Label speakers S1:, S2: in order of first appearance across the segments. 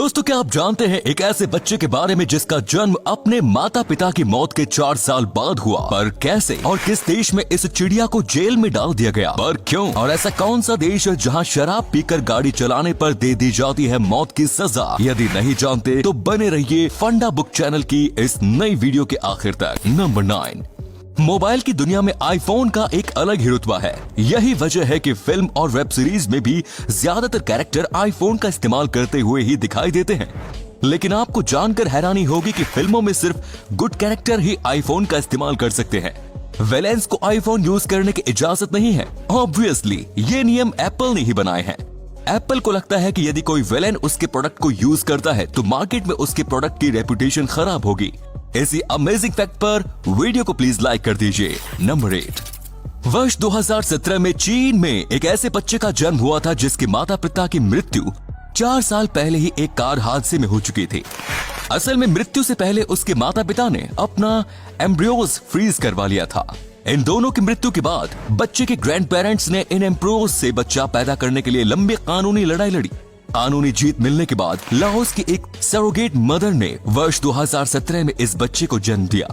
S1: दोस्तों, क्या आप जानते हैं एक ऐसे बच्चे के बारे में जिसका जन्म अपने माता पिता की मौत के 4 साल बाद हुआ? पर कैसे और किस देश में इस चिड़िया को जेल में डाल दिया गया? पर क्यों? और ऐसा कौन सा देश है जहां शराब पीकर गाड़ी चलाने पर दे दी जाती है मौत की सजा? यदि नहीं जानते तो बने रहिए फंडा बुक चैनल की इस नई वीडियो के आखिर तक। नंबर 9, मोबाइल की दुनिया में आईफोन का एक अलग ही रुतबा है। यही वजह है कि फिल्म और वेब सीरीज में भी ज्यादातर कैरेक्टर आईफोन का इस्तेमाल करते हुए ही दिखाई देते हैं। लेकिन आपको जानकर हैरानी होगी कि फिल्मों में सिर्फ गुड कैरेक्टर ही आईफोन का इस्तेमाल कर सकते हैं। विलेंस को आईफोन यूज करने की इजाजत नहीं है। ऑब्वियसली ये नियम एप्पल ने ही बनाए हैं। एप्पल को लगता है कि यदि कोई विलेन उसके प्रोडक्ट को यूज करता है तो मार्केट में उसके प्रोडक्ट की रेपुटेशन खराब होगी। इसी अमेजिंग फैक्ट पर वीडियो को प्लीज लाइक कर दीजिए। नंबर 8, वर्ष 2017 में चीन में एक ऐसे बच्चे का जन्म हुआ था जिसके माता पिता की मृत्यु 4 साल पहले ही एक कार हादसे में हो चुकी थी। असल में मृत्यु से पहले उसके माता पिता ने अपना एम्ब्रियोज फ्रीज करवा लिया था। इन दोनों की मृत्यु के बाद बच्चे के ग्रैंड पेरेंट्स ने इन एम्ब्रियोज से बच्चा पैदा करने के लिए लंबी कानूनी लड़ाई लड़ी। कानूनी जीत मिलने के बाद लाओस की एक सरोगेट मदर ने वर्ष 2017 में इस बच्चे को जन्म दिया।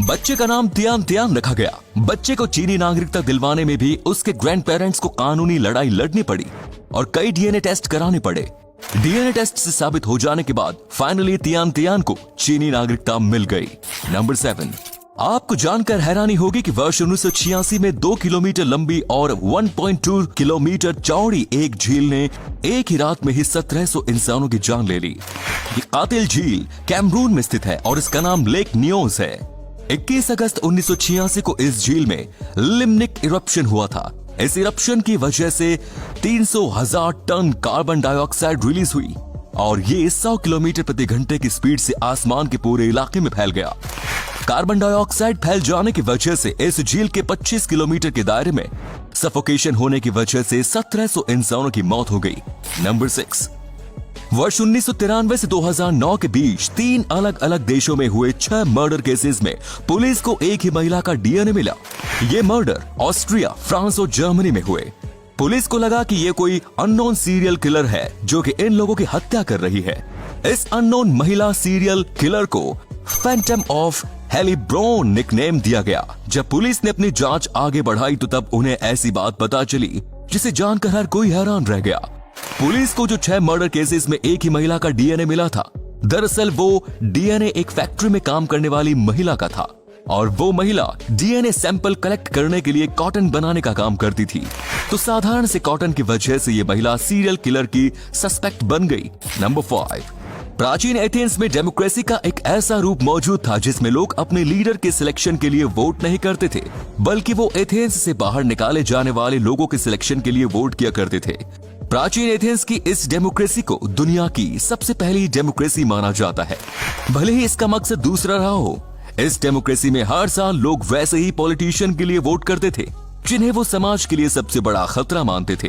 S1: बच्चे का नाम तियान तियान रखा गया। बच्चे को चीनी नागरिकता दिलवाने में भी उसके ग्रैंड पेरेंट्स को कानूनी लड़ाई लड़नी पड़ी और कई डीएनए टेस्ट कराने पड़े। डीएनए टेस्ट से साबित हो जाने के बाद फाइनली तियान तियान को चीनी नागरिकता मिल गई। नंबर 7, आपको जानकर हैरानी होगी कि वर्ष 1986 में 2 किलोमीटर लंबी और 1.2 किलोमीटर चौड़ी एक झील ने एक ही रात में ही 1700 इंसानों की जान ले ली। ये कातिल झील कैमरून में स्थित है और इसका नाम लेक नियोस है। 21 अगस्त 1986 को इस झील में लिम्निक इरप्शन हुआ था। इस इरप्शन की वजह से 300,000 टन कार्बन डाइऑक्साइड रिलीज हुई और ये 100 किलोमीटर प्रति घंटे की स्पीड से आसमान के पूरे इलाके में फैल गया। कार्बन डाइऑक्साइड फैल जाने की वजह से इस झील के 25 किलोमीटर के दायरे में सफोकेशन होने की वजह से 1700 इंसानों की मौत हो गई। नंबर 6, वर्ष 1993 से 2009 के बीच 3 अलग अलग देशों में हुए 6 मर्डर केसेस में पुलिस को एक ही महिला का डीएनए मिला। ये मर्डर ऑस्ट्रिया, फ्रांस और जर्मनी में हुए। पुलिस को लगा कि ये कोई अननोन सीरियल किलर है जो कि इन लोगों की हत्या कर रही है। इस अननोन महिला सीरियल किलर को फैंटम ऑफ हेलीब्रोन निकनेम दिया गया। जब पुलिस ने अपनी जांच आगे बढ़ाई तो तब उन्हें ऐसी बात पता चली जिसे जानकर हर कोई हैरान रह गया। पुलिस को जो 6 मर्डर केसेस में एक ही महिला का डीएनए मिला था, दरअसल वो डीएनए एक फैक्ट्री में काम करने वाली महिला का था और वो महिला डीएनए सैंपल कलेक्ट करने के लिए कॉटन बनाने का काम करती थी। तो साधारण से कॉटन की वजह से ये महिला सीरियल किलर की सस्पेक्ट बन गई। नंबर 5, प्राचीन एथेंस में डेमोक्रेसी का एक ऐसा रूप मौजूद था जिसमें लोग अपने लीडर के सिलेक्शन के लिए वोट नहीं करते थे, बल्कि वो एथेंस से बाहर निकाले जाने वाले लोगों के सिलेक्शन के लिए वोट किया करते थे। प्राचीन एथेंस की इस डेमोक्रेसी को दुनिया की सबसे पहली डेमोक्रेसी माना जाता है, भले ही इसका मकसद दूसरा रहा हो। इस डेमोक्रेसी में हर साल लोग वैसे ही पॉलिटिशियन के लिए वोट करते थे जिन्हें वो समाज के लिए सबसे बड़ा खतरा मानते थे।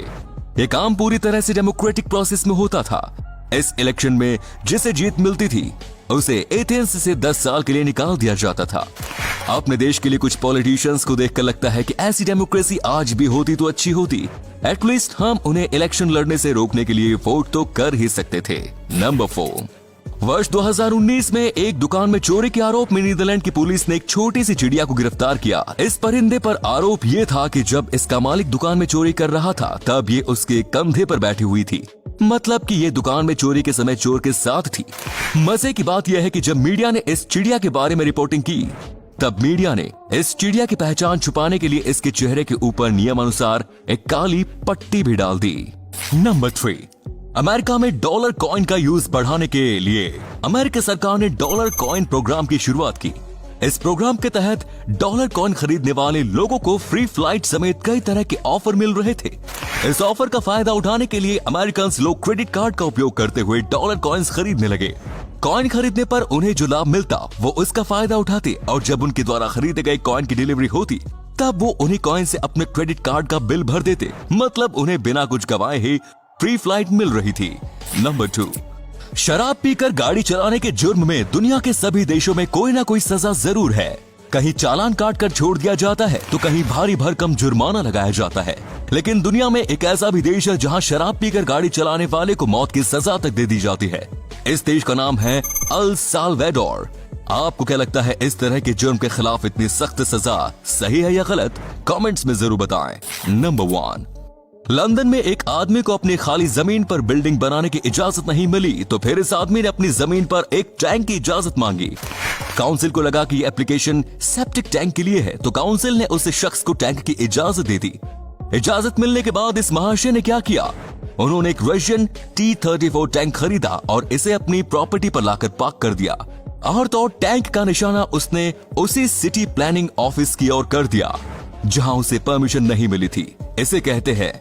S1: ये काम पूरी तरह से डेमोक्रेटिक प्रोसेस में होता था। इस इलेक्शन में जिसे जीत मिलती थी उसे एथेंस से 10 साल के लिए निकाल दिया जाता था। अपने देश के लिए कुछ पॉलिटिशियंस को देखकर लगता है कि ऐसी डेमोक्रेसी आज भी होती तो अच्छी होती। एटलीस्ट हम उन्हें इलेक्शन लड़ने से रोकने के लिए वोट तो कर ही सकते थे। नंबर 4, वर्ष 2019 में एक दुकान में चोरी के आरोप में नीदरलैंड की पुलिस ने एक छोटी सी चिड़िया को गिरफ्तार किया। इस परिंदे पर आरोप ये था कि जब इसका मालिक दुकान में चोरी कर रहा था तब ये उसके कंधे पर बैठी हुई थी, मतलब कि ये दुकान में चोरी के समय चोर के साथ थी। मजे की बात यह है कि जब मीडिया ने इस चिड़िया के बारे में रिपोर्टिंग की तब मीडिया ने इस चिड़िया की पहचान छुपाने के लिए इसके चेहरे के ऊपर नियमानुसार एक काली पट्टी भी डाल दी। नंबर 3, अमेरिका में डॉलर कॉइन का यूज बढ़ाने के लिए अमेरिकी सरकार ने डॉलर कॉइन प्रोग्राम की शुरुआत की। इस प्रोग्राम के तहत डॉलर कॉइन खरीदने वाले लोगों को फ्री फ्लाइट समेत कई तरह के ऑफर मिल रहे थे। इस ऑफर का फायदा उठाने के लिए अमेरिकन लोग क्रेडिट कार्ड का उपयोग करते हुए डॉलर कॉइन्स खरीदने लगे। कॉइन खरीदने पर उन्हें जो लाभ मिलता वो उसका फायदा उठाते और जब उनके द्वारा खरीदे गए कॉइन की डिलीवरी होती तब वो उन्हीं कॉइन से अपने क्रेडिट कार्ड का बिल भर देते। मतलब उन्हें बिना कुछ गवाए ही फ्री फ्लाइट मिल रही थी। नंबर 2, शराब पीकर गाड़ी चलाने के जुर्म में दुनिया के सभी देशों में कोई ना कोई सजा जरूर है। कहीं चालान काट कर छोड़ दिया जाता है तो कहीं भारी भरकम जुर्माना लगाया जाता है। लेकिन दुनिया में एक ऐसा भी देश है जहां शराब पीकर गाड़ी चलाने वाले को मौत की सजा तक दे दी जाती है। इस देश का नाम है अल साल्वाडोर। आपको क्या लगता है, इस तरह के जुर्म के खिलाफ इतनी सख्त सजा सही है या गलत? कमेंट्स में जरूर बताएं। नंबर 1, लंदन में एक आदमी को अपनी खाली जमीन पर बिल्डिंग बनाने की इजाजत नहीं मिली, तो फिर इस आदमी ने अपनी जमीन पर एक टैंक की इजाजत मांगी। काउंसिल को लगा कि ये एप्लीकेशन सेप्टिक टैंक के लिए है, तो काउंसिल ने उस शख्स को टैंक की इजाजत दे दी। इजाजत मिलने के बाद इस महाशय ने क्या किया, उन्होंने एक रशियन T-34 टैंक खरीदा और इसे अपनी प्रॉपर्टी पर लाकर पार्क कर दिया। और तो टैंक का निशाना उसने उसी सिटी प्लानिंग ऑफिस की ओर कर दिया जहां उसे परमिशन नहीं मिली थी। इसे कहते हैं